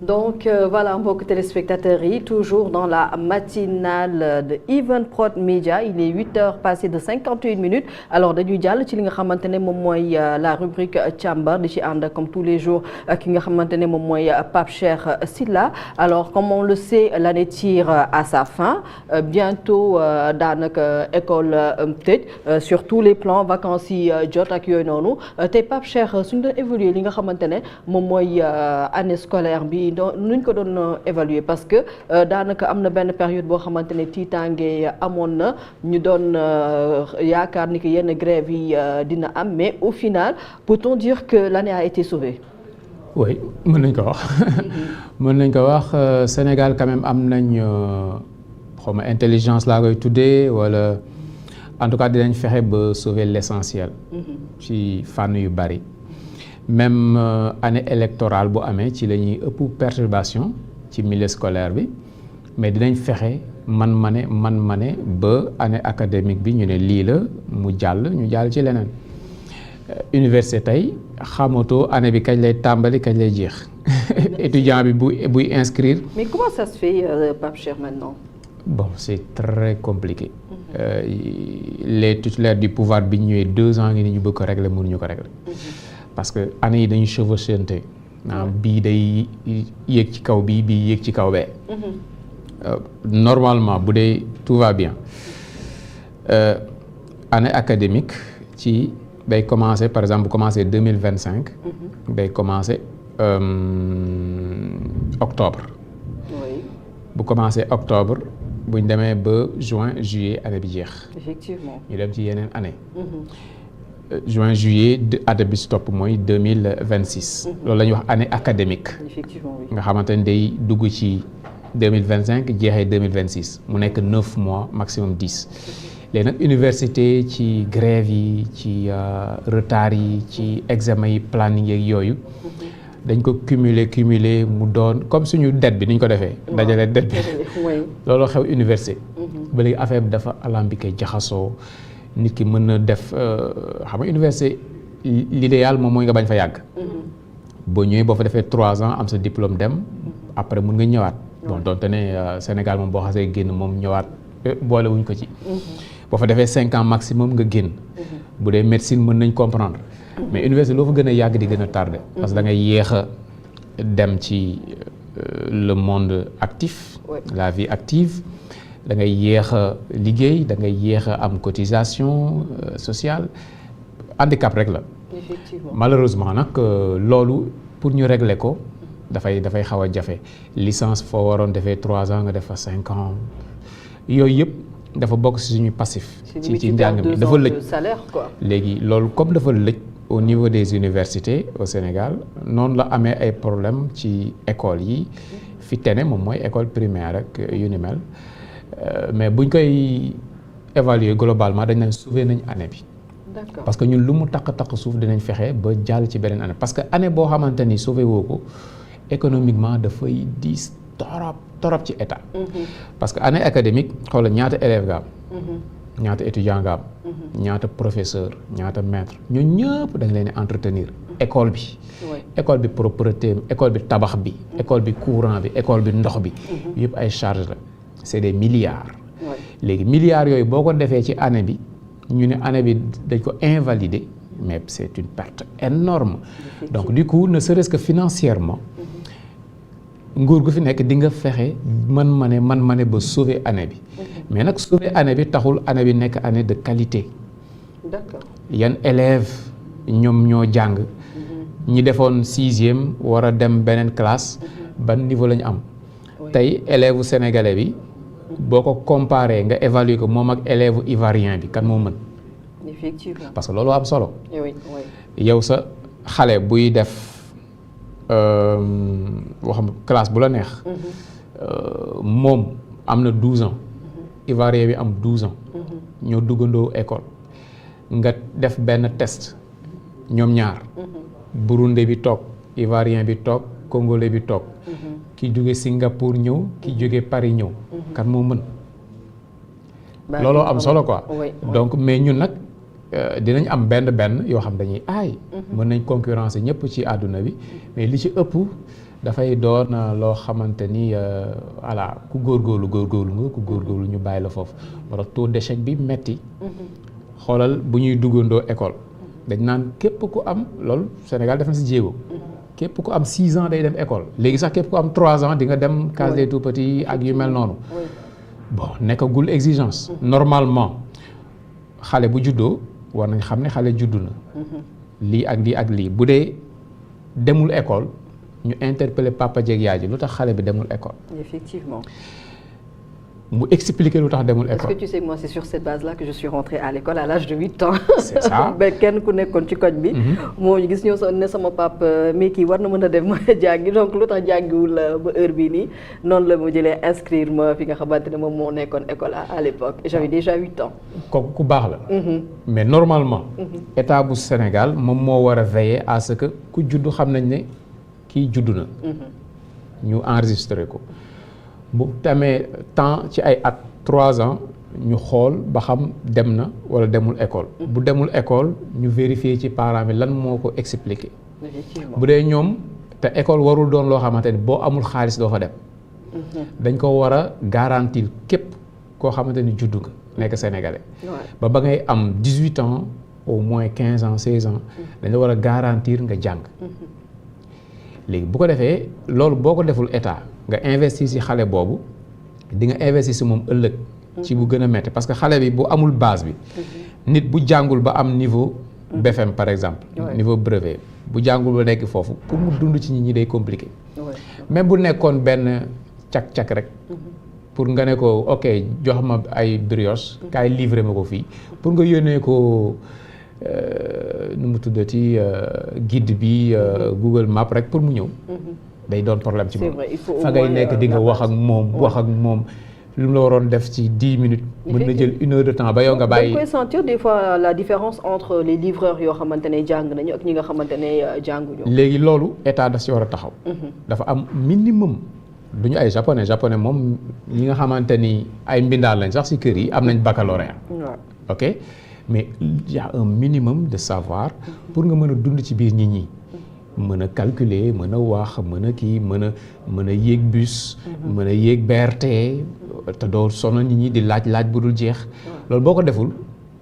Donc voilà mbokk téléspectateurs yi toujours dans la matinale de Evenprod Media il est 8h passé de 51 minutes alors dañuy jàll ci li nga xamante ne moom mooy la rubrique càmbar di ci ànd comme tous les jours ki nga xamante ne moom mooy Pape Cheikh Sylla alors comme on le sait l'année tire à sa fin bientôt daanaka école tëj sur tous les plans vacances yi jot ak yooyu noonu tey Pape Cheikh suñu doon évoluer li nga xamante ne moom mooy année scolaire bi nuñ ko doon évaluer parce que daanaka am na benn période boo xamante ne tiitaange amoon na ñu doon yaakaar ni que yenn grève yi dina am mais au final peut-on dire que l'année a été sauvée? Oui mën nañ ko wax mën nañ ko wax Sénégal quand même am nañ xaw ma intelligence laa koy tuddee wala en tout cas dinañ fexe ba sauver l'essentiel ci fànn yu bari même année électorale bu amee ci la ñuy ëpp perturbation ci milieu scolaire bi mais dinañ fexe man ma ne ba année académique bi ñu ne lii la mu jàll ñu jàll ci leneen université tey xamatoo année bi kañ lay tàmbali kañ lay jeex étudiant bi buy inscrire. Mais comment ça se fait Pape Cheikh maintenant? Bon c'est très compliqué. Les titulaires du pouvoir bi ñëwee 2 ans ngi ni ñu bëgg ko régler mënuñu ko régler. Parce que année yi dañuy chevauchante bii day yéeg ci kaw bii yéeg ci kaw bee. Normalement bu dee tout va bien année académique ci day commencer par exemple bu commencer 2025. day commencer octobre. Oui. bu commencer octobre buñ demee ba juin juillet année bi jeex. Effectivement ñu dem ci yeneen année. Juin juillet année bi si topp mooy 2026. loolu la ñuy wax année académique. Effectivement oui. nga xamante ne day dugg ci 2025 jeexee 2026 mu nekk 9 mois maximum 10. léegi nag université ci grève yi ci retard yi ci examen yi planning yeeg yooyu dañ ko cumuler mu doon comme suñu dette bi ni ñu ko defee. dajale dette bi looloo xew université. ba léegi affaire bi dafa alambiqué jaxasoo. nit ki mën na def xam nga université l'idéal moom mooy nga bañ fa yàgg. boo ñëwee boo fa defee 3 ans am sa diplôme dem après mën nga ñëwaat. bon donte ne Sénégal moom boo xasee génn moom ñëwaat boole wuñ ko ci. boo fa defee 5 ans maximum nga génn. bu dee médecine mën nañ comprendre. mais université loo fa gën a yàgg di gën a tardé. parce que da ngay yéex a dem ci le monde actif. la vie active. da ngay yéex a liggéey da ngay yéex a am cotisation sociale handicap rek la. Effectivement. Malheureusement nag loolu pour ñu régler ko dafay xaw a jafe licence foo waroon defee 3 ans nga def fa 5 ans yooyu yëpp dafa bokk ci suñu passif. ci njàng mi dafa lëj salaire quoi. léegi loolu comme dafa lëj au niveau des universités au Sénégal noonu la amee ay problème ci écoles yi fi tene moom mooy école primaire rek yu ni mel. Mais buñ koy évaluer globalement dañ naan sauver nañ année bi. D'accord. Parce que ñun lu mu takk suuf dinañ fexe ba jàll ci beneen année parce que année boo xamante ni sauver woo ko économiquement dafay diis torop ci état. Parce que année académique xoolal ñaata élèves nga am. ñaata étudiants nga am. ñaata professeur ñaata maître ñun ñëpp da nga leen di entretenir. école bi. école bi propreté école bi tabax bi. école bi courant bi école bi ndox bi. yëpp ay charges la. c'est des milliards. léegi milliards yooyu boo ko defee ci année bi ñu ne année bi dañ ko invalider mais c'est une perte énorme donc du coup ne serait-ce que financièrement nguur gu fi nekk di nga fexe man ma ne ba sauver année bi mais nag sauver année bi taxul année bi nekk année de qualité. D'accord. yan élèves ñoom ñoo jàng ñi defoon 6e war a dem beneen classe ban niveau la ñu am tey élève sénégalais bi boo ko comparé nga évaluer ko moom ak élève ivoirien bi kan moo mën. Effectivement. parce que loolu am solo. Oui. yow sa xale buy def waxam classe bu la neex. moom am na 12 ans. ivoirien bi am 12 ans. ñoo duggandoo école. nga def benn test ñoom ñaar. burundais bi toog ivoirien bi toog congolais bi toog. ki jóge Singapour ñëw ki jóge Paris ñëw. kan moo mën. looloo am solo quoi. donc mais ñun nag dinañ am benn yoo xam dañuy aay. mën nañ concurrencer ñëpp ci àdduna bi mais li ci ëpp dafay doon loo xamante ni voilà ku góorgóorlu nga ku góorgóorlu ñu bàyyi la foofu moo tax taux d'échec bi metti xoolal bu ñuy duggandoo école dañ naan képp ku am loolu Sénégal def na si jéego képp ku am 6 ans day dem école léegi sax képp ku am 3 ans di nga dem case des tout-petits ak yu mel noonu bon nekkagul exigence normalement xale bu juddoo war nañ xam ne xale juddu na lii ak lii bu dee demul école ñu interpeller papa jeeg yaay ji lu tax xale bi demul école. Effectivement. mu expliquer lu tax demul école. Est-ce que tu sais que moi c'est sur cette base-là que je suis rentrée à l'école à l'âge de 8 ans. C'est ça. ba kenn ku nekkoon ci koñ bi. moo gis ñëw ne sama papa mais kii war na mën a dem jàngi donc lu tax jàngiwul ba heure bii nii noonu la ma jëlee inscrire ma fi nga xamante ne moom moo nekkoon école à l'époque et j'avais déjà 8 ans. kooku ku baax la. mais normalement. état bu Sénégal moom moo war a veiller à ce que ku juddu xam nañ ne kii juddu na. ñu enregistré ko. bu tamee temps ci ay at 3 ans ñu xool ba xam dem na wala demul école. bu demul école ñu vérifier ci parents bi lan moo ko expliquer. bu dee ñoom te école warul doon loo xamante ni boo amul xaalis doo fa dem. dañ ko war a garantir képp koo xamante ni juddu nga nekk sénégalais. ba ngay am 18 ans au moins 15 ans 16 ans. dañ la war a garantir nga jàng. léegi bu ko defee loolu boo ko deful état. nga investir ci xale boobu di nga investir ci moom ëllëg ci bu gën a metti parce que xale bi bu amul base bi nit bu jàngul ba am niveau BFM par exemple niveau brevet bu jàngul ba nekk foofu pour mu dund ci nit ñi day compliqué même bu nekkoon benn cak-cak rek pour nga ne ko ok jox ma ay brioche kaay livrer ma ko fii pour nga yónnee ko nu mu tuddati guide bi Google Map rek pour mu ñëw day doon problème ci moom fa ngay nekk di nga wax ak moom lu mu la waroon def ci 10 minutes mën na jël 1 heure de temps ba yow nga bàyyi. da koy sentir des fois la différence entre les livreurs yoo xamante ne jàng nañu ak ñi nga xamante ne jànguñu. léegi loolu état daf ci war a taxaw. dafa am minimum duñu ay japonais moom ñi nga xamante ni ay mbindaan lañ sax ci kër yi am nañ baccalauréat. ok mais il y a un minimum de savoir pour nga mën a dund ci biir nit ñi. mën a calculer mën a wax mën a yéeg bus. mën a yéeg BRT te doo sonal nit ñi di laaj bu dul jeex. loolu boo ko deful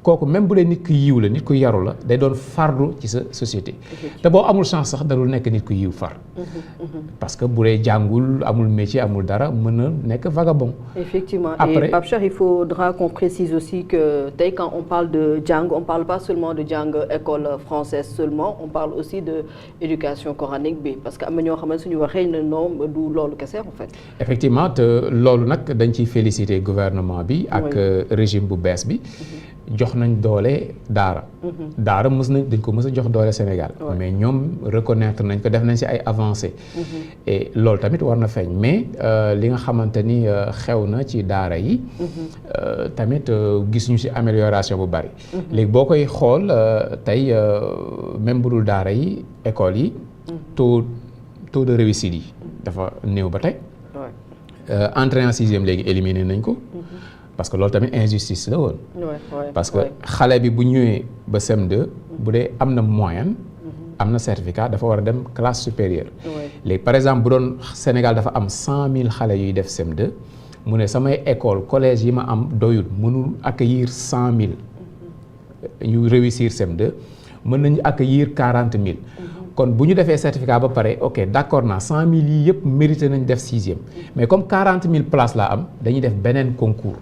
kooku même bu dee nit ku yiw la nit ku yaru la day doon fardu ci sa société. te boo amul chance sax dalul nekk nit ku yiw far. parce que bu dee jàngul amul métier amul dara mën na nekk vagabond. Effectivement. Après, et Pape Cheikh, il faudra qu'on précise aussi que tey quand on parle de jàng on parle pas seulement de jàng école française seulement on parle aussi de éducation coranique bi parce que am na ñoo xam ne suñu waxee ne non du loolu kese en fait. effectivement te loolu nag dañ ciy féliciter gouvernement bi. ak régime bu bees bi. jox nañ doole daara. daara dañ ko mës a jox doole Sénégal. mais ñoom reconnaître nañ ko def nañ ci ay avancées. et loolu tamit war na feeñ mais li nga xamante ni xew na ci daara yi. tamit gis ñu ci amélioration bu bari. léegi boo koy xool tey même bu dul daara yi école yi. taux de réussite yi dafa néew ba tey. entrée en sixième léegi éliminé nañ ko. parce que loolu tamit injustice la woon. parce que xale bi bu ñëwee ba CM2 bu dee am na moyenne. am na certificat dafa war a dem classe supérieure. léegi par exemple bu doon Sénégal dafa am 100 000 xale yuy def CM2 mu ne samay école collège yi ma am doyul mënul accueillir 100 000 yu réussir CM2 mën nañu accueillir 40 000. kon bu ñu defee certificat ba pare ok d'accord naa 100 000 yi yëpp mérité nañ def 6e mais comme 40 000 places laa am dañuy def beneen concours.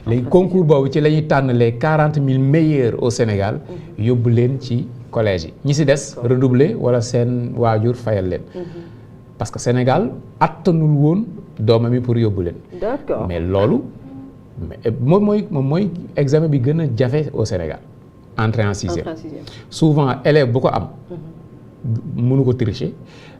léegi concours boobu ci la ñuy tànn les 40 000 meilleurs au Sénégal yóbbu leen ci collège yi ñi ci des redoubler wala seen waajur fayal leen parce que Sénégal attanul woon doomam yi pour yóbbu leen. D'accord. mais loolu moom mooy examen bi gën a jafe au Sénégal entrée en sixième. souvent élève bu ko am mënu ko tricher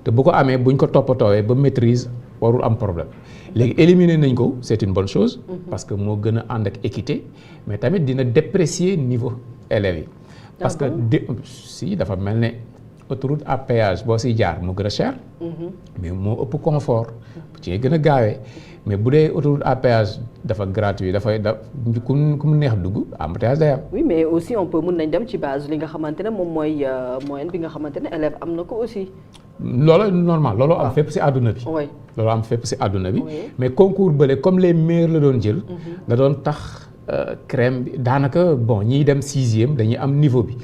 te bu ko amee buñ ko toppatoowee ba maîtrise warul am problème. léegi éliminer nañ ko c'est une bonne chose. parce que moo gën a ànd ak équité mais tamit dina déprécier niveau élèves yi. parce que si dafa mel ne autoroute à péage boo siy jaar moo gën a cher. mais moo ëpp confort. ci gën a gaawee mais bu dee autoroute à péage dafa gratuit ku mu neex dugg embouteillage day am. oui mais aussi on peut mën nañ dem ci base li nga xamante ne moom mooy moyenne bi nga xamante ne élève am na ko aussi. loolu normal loolu am fépp ci àdduna bi. loolu am fépp ci àdduna bi. mais concours bële comme les meilleurs la doon jël. da doon tax crème bi daanaka bon ñiy dem 6e dañuy am niveau bi.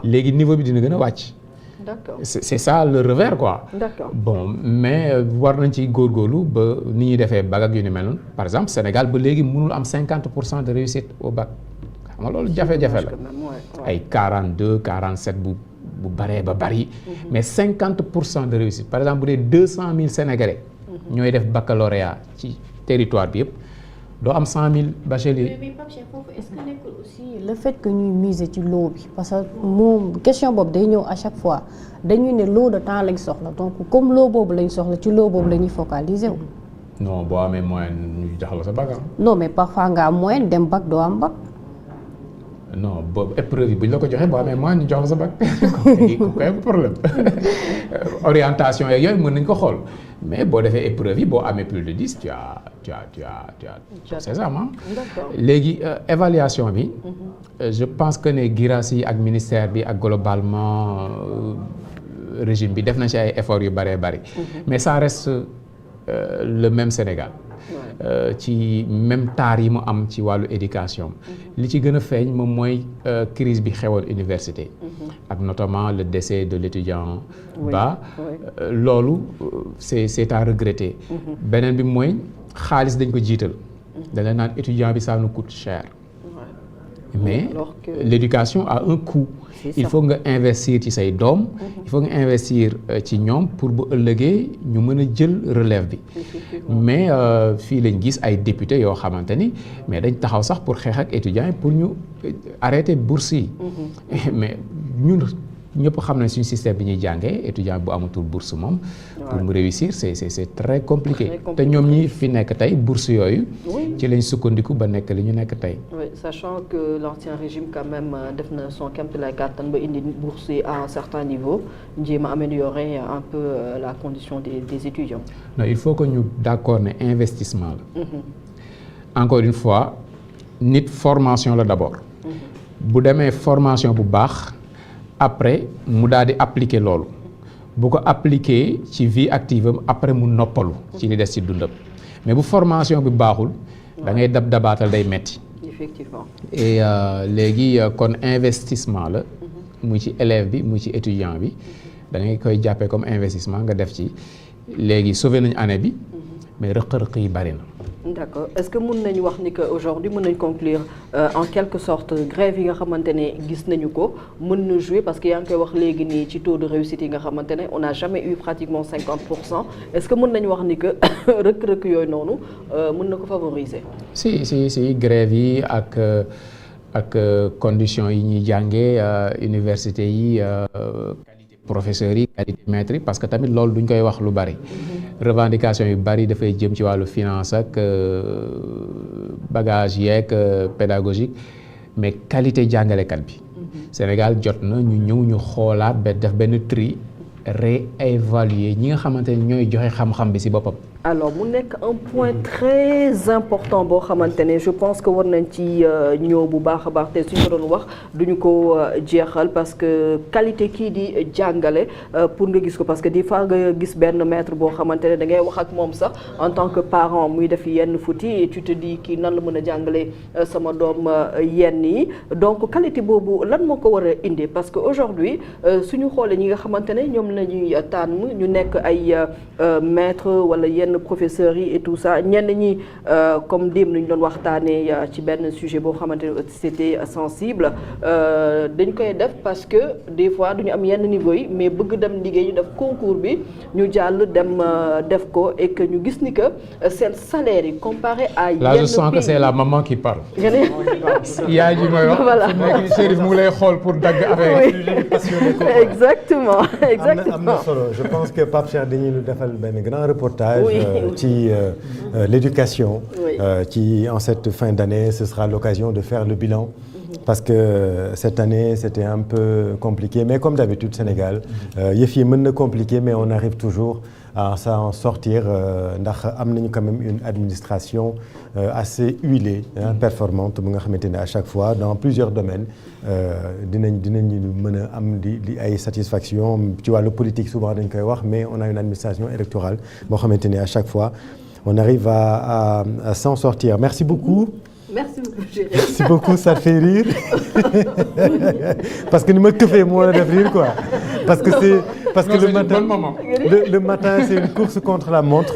léegi niveau bi dina gën a wàcc. D'accord. C'est ça le revers quoi. D'accord. Bon mais war nañ ci góorgóorlu ba ni ñuy defee bac ak yu ni mel noonu par exemple Sénégal ba léegi mënul am 50% de réussite au bac xam nga loolu jafe-jafe la. ay 42 47 bu baree ba bari. mais 50% de réussite par exemple bu dee 200 000 Sénégalais. ñooy def baccalauréat ci territoire bi yëpp doo am 100 000 bacheliers. mais Pape Cheikh foofu est-ce que nekkul aussi le fait que ñuy miser ci lot bi parce que moom question boobu day ñëw à chaque fois dañuy ne lot de temps lañ soxla donc comme lot boobu lañ soxla ci lot boobu la ñuy focaliser wu. non boo amee moyen ñu jox la sa bac. non mais parfois nga am moyen dem bac doo am bac. non boobu épreuve yi bu ñu la ko joxee boo amee moyen ñu jox la sa bac ko am problème orientation yeeg yooyu mën nañ ko xool mais boo defee épreuve yi boo amee plus de 10 tu as c'est ça ma léegi évaluation bi je pense que ne Guirassy ak ministère bi ak globalement régime bi def na ci ay efforts yu bëree bëri mais ça reste le même Sénégal ci même taar yi mu am ci wàllu éducation li ci gën a feeñ moom mooy crise bi xewoon université ak notamment le décès de l'étudiant Ba loolu c'est à regretter beneen bi mooy xaalis dañ ko jiital da la naan étudiant bi ça nous coûte cher mais l'éducation a un coût il faut nga investir ci say doom il faut nga investir ci ñoom pour bu ëllëgee ñu mën a jël relève bi mais fii lañ gis ay députés yoo xamante ni mais dañ taxaw sax pour xeex ak étudiants yi pour ñu arrêter bourse yi mais ñun ñëpp xam nañ suñu système bi ñuy jàngee étudiant bu amatul bourse moom pour mu réussir c'est très compliqué te ñoom ñi fi nekk tey bourse yooyu ci lañ sukkandiku ba nekk li ñu nekk tey sachant que l'ancien régime quand même def na son kéemtalaay kàttan ba indi bourse yi à un certain niveau jéem a améliorer un peu la condition des étudiants non il faut que ñu d'accord ne investissement la encore une fois nit formation la d'abord bu demee formation bu baax après mu daal di appliquer loolu bu ko appliquer ci vie active am après mu noppalu ci li des ci dundam mais bu formation bi baaxul da ngay dabaatal day metti effectivement et léegi kon investissement la muy ci élève bi muy ci étudiant bi da ngay koy jàppee comme investissement nga def ci léegi sauver nañu année bi mais rëq-rëq yi bari na. D'accord est-ce que mën nañu wax ni que aujourd'hui mën nañu conclure en quelque sorte grève yi nga xamante ne gis nañu ko mën na jouer parce que yaa ngi koy wax léegi nii ci taux de réussite yi nga xamante ne on n'a jamais eu pratiquement 50% est-ce que mën nañu wax ni que rëkk-rëkk yooyu noonu mën na ko favoriser. si grève yi ak conditions yi ñuy jàngee université yi qualité professeurs yi qualité maîtres yi parce que tamit loolu duñ koy wax lu bari. revendication yu bari dafay jëm ci wàllu finance ak bagage yeeg pédagogique mais qualité jàngalekat bi Sénégal jot na ñu ñëw ñu xoolaat ba def benn tri réévaluer ñi nga xamante ne ñooy joxe xam-xam bi ci boppam. alors mu nekk un point très important boo xamante ne je pense que war nañ ci ñëw bu baax a baax te suñu ko doon wax duñu ko jeexal parce que qualité kii di jàngale pour nga gis ko parce que des fois nga gis benn maître boo xamante ne da ngay wax ak moom sax en tant que parent muy def yenn futi et tu te dis kii nan la mën a jàngale sama doom yenn yi donc qualité boobu lan moo ko war a indi parce que aujourd'hui suñu xoolee ñi nga xamante ne ñoom la ñuy tànn ñu nekk ay maître wala yenn professeurs yi et tout ça ñenn ñi comme démb nañu doon waxtaanee ci benn sujet boo xamante ne c'était sensible dañ koy def parce que des fois duñu am yenn niveau yi mais bëgg dem liggéey ñu def concours bi ñu jàll dem def ko et que ñu gis ni que seen salaire yi comparé à yenn là je sens que c'est la maman qui parle yaay ji mooy wax fi nekk Chérif mu ngi lay xool pour dagg affaire exactement am na solo je pense que Pape Cheikh dañuy ñu defal benn grand reportage ci l'éducation qui en cette fin d'année ce sera l'occasion de faire le bilan parce que cette année c'était un peu compliqué mais comme d'habitude Sénégal yëf yi mën na compliqué mais on arrive toujours à s'en sortir ndax am nañu quand même une administration assez huilée performante bu nga xamante ne à chaque fois dans plusieurs domaines dinañu mën a am di ay satisfaction ci wàllu politique souvent dañ koy wax mais on a une administration électorale boo xamante ne à chaque fois on arrive à s'en sortir. Merci beaucoup. Merci beaucoup chérie. Merci beaucoup, ça fait rire. Parce que ni ma këfee moo la def rire quoi. Parce que le matin c'est une course contre la montre.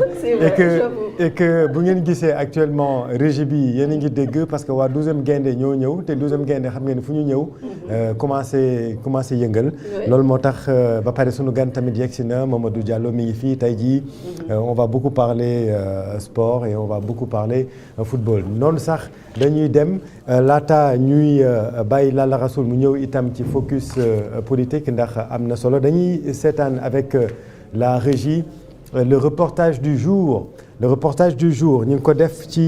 Et que bu ngeen gisee actuellement régie bi yéen a ngi dégg parce que waa 12e gaynde ñoo ñëw te 12e gaynde xam ngeen fu ñu ñëw commencé yëngal. loolu moo tax ba pare sunu gan tamit yegsi na Mamadou Diallo mi ngi fii tey jii on va beaucoup parler sport et on va beaucoup parler football noonu sax dañuy dem laata ñuy bàyyi Lalla Rassoul mu ñëw itam ci focus politique ndax am na solo dañuy seetaan avec la régie le reportage du jour ñu ngi ko def ci